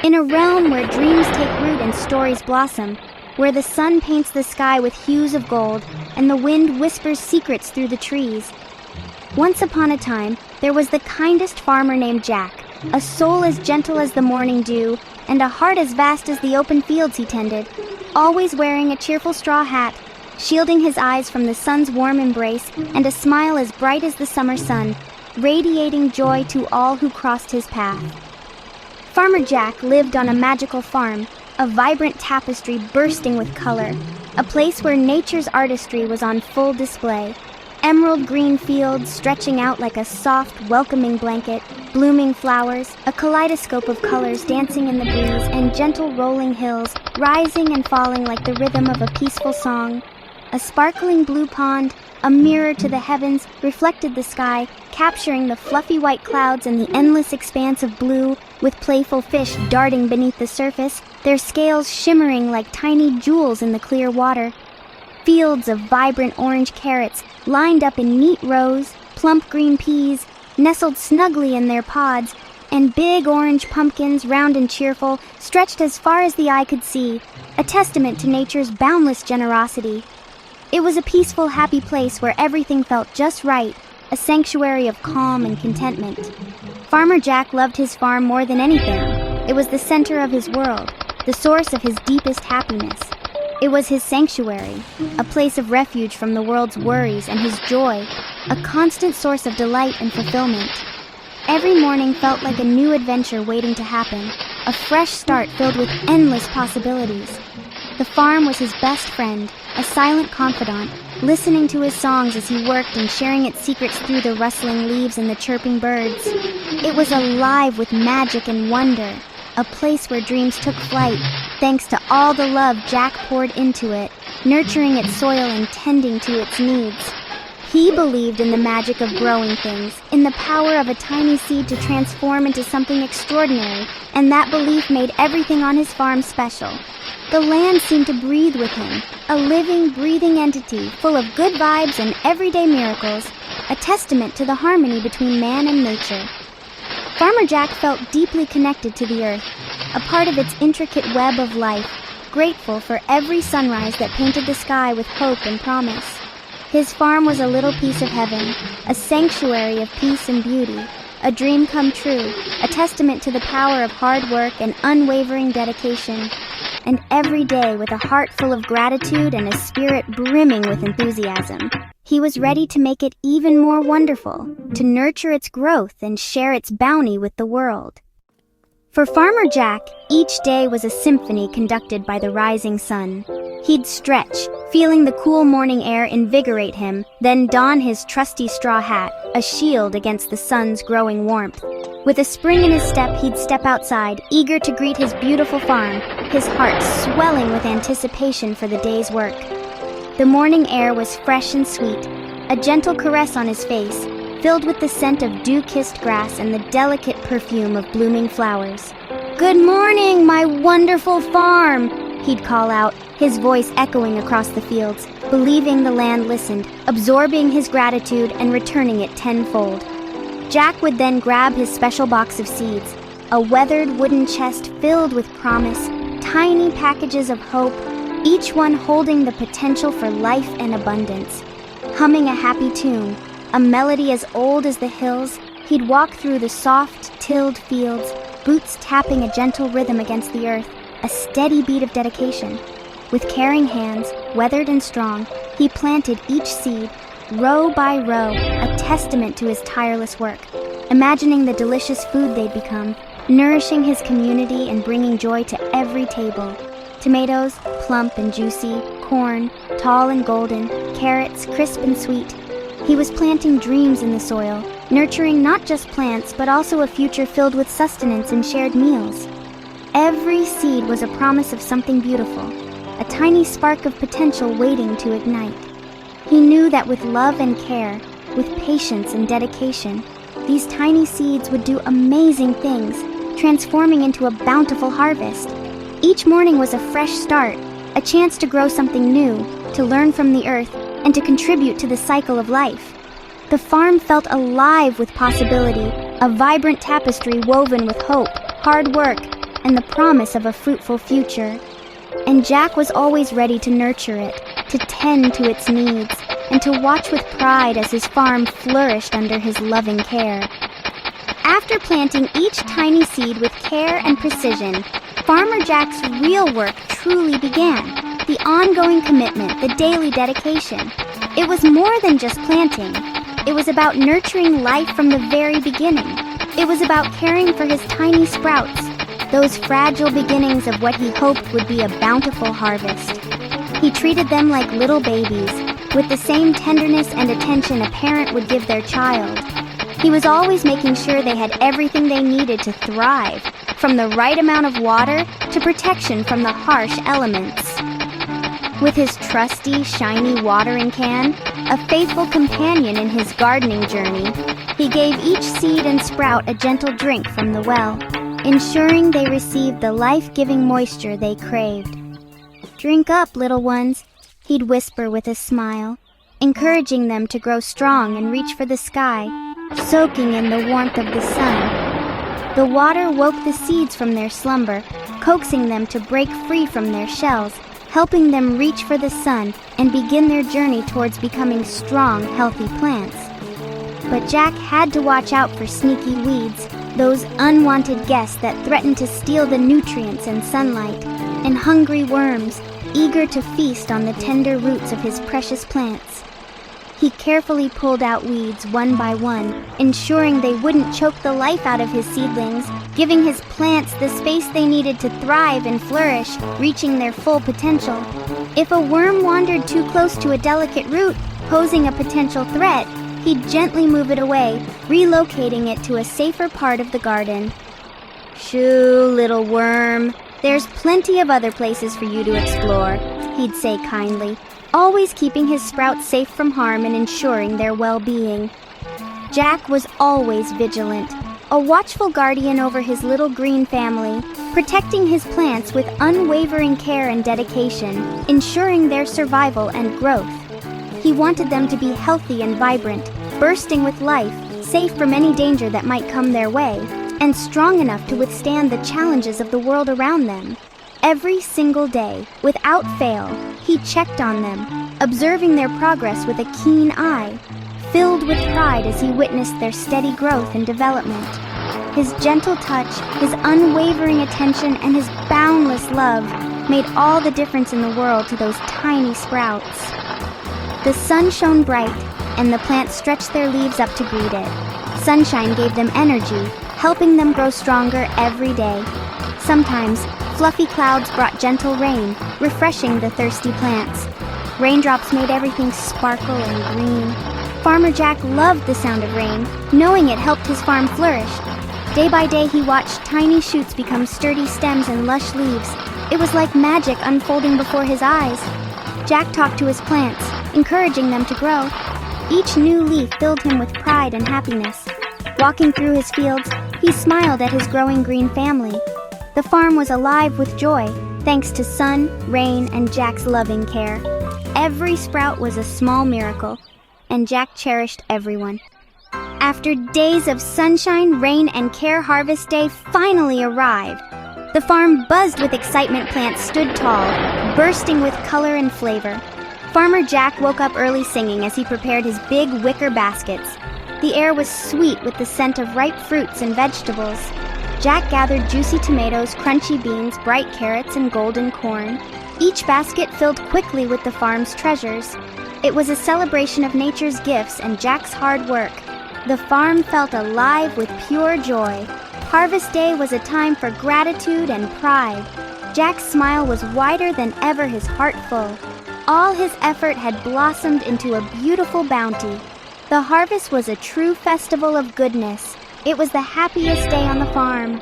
In a realm where dreams take root and stories blossom, where the sun paints the sky with hues of gold and the wind whispers secrets through the trees. Once upon a time, there was the kindest farmer named Jack, a soul as gentle as the morning dew and a heart as vast as the open fields he tended, always wearing a cheerful straw hat, shielding his eyes from the sun's warm embrace, and a smile as bright as the summer sun, radiating joy to all who crossed his path. Farmer Jack lived on a magical farm, a vibrant tapestry bursting with color, a place where nature's artistry was on full display. Emerald green fields stretching out like a soft, welcoming blanket, blooming flowers, a kaleidoscope of colors dancing in the breeze, and gentle rolling hills, rising and falling like the rhythm of a peaceful song. A sparkling blue pond, a mirror to the heavens, reflected the sky, capturing the fluffy white clouds and the endless expanse of blue, with playful fish darting beneath the surface, their scales shimmering like tiny jewels in the clear water. Fields of vibrant orange carrots lined up in neat rows, plump green peas nestled snugly in their pods, and big orange pumpkins, round and cheerful, stretched as far as the eye could see, a testament to nature's boundless generosity. It was a peaceful, happy place where everything felt just right, a sanctuary of calm and contentment. Farmer Jack loved his farm more than anything. It was the center of his world, the source of his deepest happiness. It was his sanctuary, a place of refuge from the world's worries and his joy, a constant source of delight and fulfillment. Every morning felt like a new adventure waiting to happen, a fresh start filled with endless possibilities. The farm was his best friend, a silent confidant, listening to his songs as he worked and sharing its secrets through the rustling leaves and the chirping birds. It was alive with magic and wonder, a place where dreams took flight, thanks to all the love Jack poured into it, nurturing its soil and tending to its needs. He believed in the magic of growing things, in the power of a tiny seed to transform into something extraordinary, and that belief made everything on his farm special. The land seemed to breathe with him, a living, breathing entity full of good vibes and everyday miracles, a testament to the harmony between man and nature. Farmer Jack felt deeply connected to the earth, a part of its intricate web of life, grateful for every sunrise that painted the sky with hope and promise. His farm was a little piece of heaven, a sanctuary of peace and beauty, a dream come true, a testament to the power of hard work and unwavering dedication. And every day, with a heart full of gratitude and a spirit brimming with enthusiasm, he was ready to make it even more wonderful, to nurture its growth and share its bounty with the world. For Farmer Jack, each day was a symphony conducted by the rising sun. He'd stretch, feeling the cool morning air invigorate him, then don his trusty straw hat, a shield against the sun's growing warmth. With a spring in his step, he'd step outside, eager to greet his beautiful farm, his heart swelling with anticipation for the day's work. The morning air was fresh and sweet, a gentle caress on his face, filled with the scent of dew-kissed grass and the delicate perfume of blooming flowers. "Good morning, my wonderful farm!" he'd call out, his voice echoing across the fields, believing the land listened, absorbing his gratitude and returning it tenfold. Jack would then grab his special box of seeds, a weathered wooden chest filled with promise, tiny packages of hope, each one holding the potential for life and abundance. Humming a happy tune, a melody as old as the hills, he'd walk through the soft, tilled fields, boots tapping a gentle rhythm against the earth, a steady beat of dedication. With caring hands, weathered and strong, he planted each seed, row by row, a testament to his tireless work, imagining the delicious food they'd become, nourishing his community and bringing joy to every table. Tomatoes, plump and juicy, corn, tall and golden, carrots, crisp and sweet. He was planting dreams in the soil, nurturing not just plants but also a future filled with sustenance and shared meals. Every seed was a promise of something beautiful, a tiny spark of potential waiting to ignite. He knew that with love and care, with patience and dedication, these tiny seeds would do amazing things, transforming into a bountiful harvest. Each morning was a fresh start, a chance to grow something new, to learn from the earth, and to contribute to the cycle of life. The farm felt alive with possibility, a vibrant tapestry woven with hope, hard work, and the promise of a fruitful future. And Jack was always ready to nurture it, to tend to its needs, and to watch with pride as his farm flourished under his loving care. After planting each tiny seed with care and precision, Farmer Jack's real work truly began. The ongoing commitment, the daily dedication. It was more than just planting. It was about nurturing life from the very beginning. It was about caring for his tiny sprouts, those fragile beginnings of what he hoped would be a bountiful harvest. He treated them like little babies, with the same tenderness and attention a parent would give their child. He was always making sure they had everything they needed to thrive, from the right amount of water to protection from the harsh elements. With his trusty, shiny watering can, a faithful companion in his gardening journey, he gave each seed and sprout a gentle drink from the well, ensuring they received the life-giving moisture they craved. "Drink up, little ones," he'd whisper with a smile, encouraging them to grow strong and reach for the sky, soaking in the warmth of the sun. The water woke the seeds from their slumber, coaxing them to break free from their shells, helping them reach for the sun and begin their journey towards becoming strong, healthy plants. But Jack had to watch out for sneaky weeds, those unwanted guests that threatened to steal the nutrients and sunlight, and hungry worms, eager to feast on the tender roots of his precious plants. He carefully pulled out weeds one by one, ensuring they wouldn't choke the life out of his seedlings, giving his plants the space they needed to thrive and flourish, reaching their full potential. If a worm wandered too close to a delicate root, posing a potential threat, he'd gently move it away, relocating it to a safer part of the garden. "Shoo, little worm, there's plenty of other places for you to explore," he'd say kindly, always keeping his sprouts safe from harm and ensuring their well-being. Jack was always vigilant, a watchful guardian over his little green family, protecting his plants with unwavering care and dedication, ensuring their survival and growth. He wanted them to be healthy and vibrant, bursting with life, safe from any danger that might come their way, and strong enough to withstand the challenges of the world around them. Every single day, without fail, he checked on them, observing their progress with a keen eye, filled with pride as he witnessed their steady growth and development. His gentle touch, his unwavering attention, and his boundless love made all the difference in the world to those tiny sprouts. The sun shone bright, and the plants stretched their leaves up to greet it. Sunshine gave them energy, helping them grow stronger every day. Sometimes, fluffy clouds brought gentle rain, refreshing the thirsty plants. Raindrops made everything sparkle and green. Farmer Jack loved the sound of rain, knowing it helped his farm flourish. Day by day, he watched tiny shoots become sturdy stems and lush leaves. It was like magic unfolding before his eyes. Jack talked to his plants, encouraging them to grow. Each new leaf filled him with pride and happiness. Walking through his fields, he smiled at his growing green family. The farm was alive with joy, thanks to sun, rain, and Jack's loving care. Every sprout was a small miracle, and Jack cherished everyone. After days of sunshine, rain, and care, harvest day finally arrived. The farm buzzed with excitement. Plants stood tall, bursting with color and flavor. Farmer Jack woke up early singing as he prepared his big wicker baskets. The air was sweet with the scent of ripe fruits and vegetables. Jack gathered juicy tomatoes, crunchy beans, bright carrots, and golden corn. Each basket filled quickly with the farm's treasures. It was a celebration of nature's gifts and Jack's hard work. The farm felt alive with pure joy. Harvest Day was a time for gratitude and pride. Jack's smile was wider than ever, his heart full. All his effort had blossomed into a beautiful bounty. The harvest was a true festival of goodness. It was the happiest day on the farm.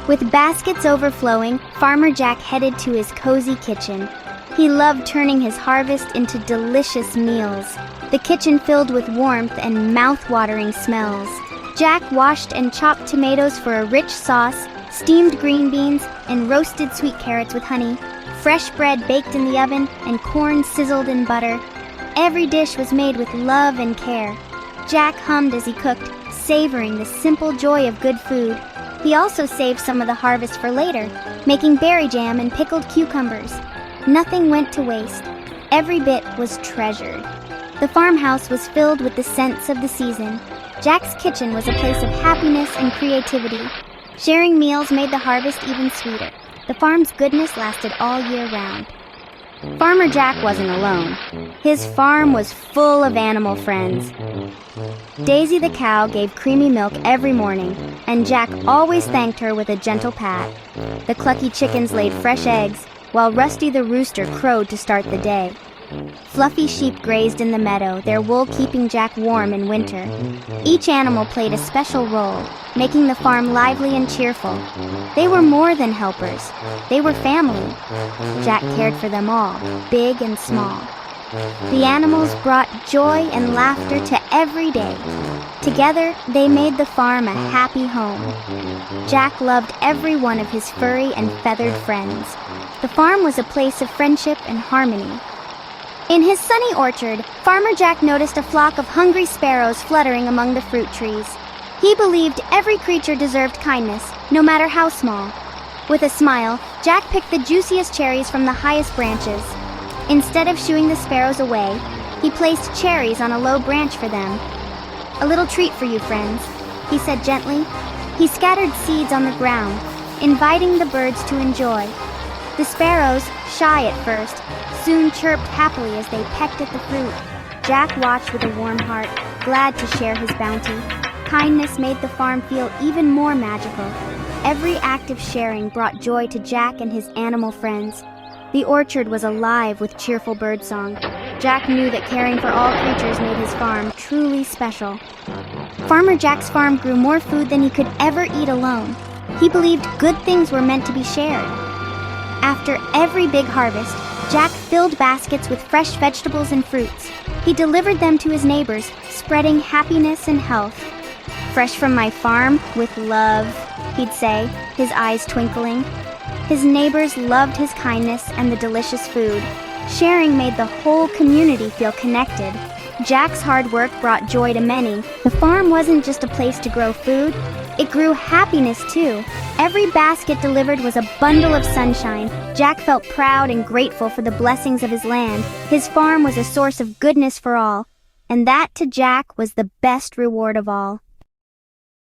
With baskets overflowing, Farmer Jack headed to his cozy kitchen. He loved turning his harvest into delicious meals, the kitchen filled with warmth and mouth-watering smells. Jack washed and chopped tomatoes for a rich sauce, steamed green beans, and roasted sweet carrots with honey. Fresh bread baked in the oven, and corn sizzled in butter. Every dish was made with love and care. Jack hummed as he cooked, savoring the simple joy of good food. He also saved some of the harvest for later, making berry jam and pickled cucumbers. Nothing went to waste. Every bit was treasured. The farmhouse was filled with the scents of the season. Jack's kitchen was a place of happiness and creativity. Sharing meals made the harvest even sweeter. The farm's goodness lasted all year round. Farmer Jack wasn't alone. His farm was full of animal friends. Daisy the cow gave creamy milk every morning, and Jack always thanked her with a gentle pat. The clucky chickens laid fresh eggs, while Rusty the rooster crowed to start the day. Fluffy sheep grazed in the meadow, their wool keeping Jack warm in winter. Each animal played a special role, making the farm lively and cheerful. They were more than helpers. They were family. Jack cared for them all, big and small. The animals brought joy and laughter to every day. Together, they made the farm a happy home. Jack loved every one of his furry and feathered friends. The farm was a place of friendship and harmony. In his sunny orchard, Farmer Jack noticed a flock of hungry sparrows fluttering among the fruit trees. He believed every creature deserved kindness, no matter how small. With a smile, Jack picked the juiciest cherries from the highest branches. Instead of shooing the sparrows away, he placed cherries on a low branch for them. "A little treat for you, friends," he said gently. He scattered seeds on the ground, inviting the birds to enjoy. The sparrows, shy at first, soon chirped happily as they pecked at the fruit. Jack watched with a warm heart, glad to share his bounty. Kindness made the farm feel even more magical. Every act of sharing brought joy to Jack and his animal friends. The orchard was alive with cheerful birdsong. Jack knew that caring for all creatures made his farm truly special. Farmer Jack's farm grew more food than he could ever eat alone. He believed good things were meant to be shared. After every big harvest, Jack filled baskets with fresh vegetables and fruits. He delivered them to his neighbors, spreading happiness and health. "Fresh from my farm, with love," he'd say, his eyes twinkling. His neighbors loved his kindness and the delicious food. Sharing made the whole community feel connected. Jack's hard work brought joy to many. The farm wasn't just a place to grow food, it grew happiness too. Every basket delivered was a bundle of sunshine. Jack felt proud and grateful for the blessings of his land. His farm was a source of goodness for all, and that to Jack was the best reward of all.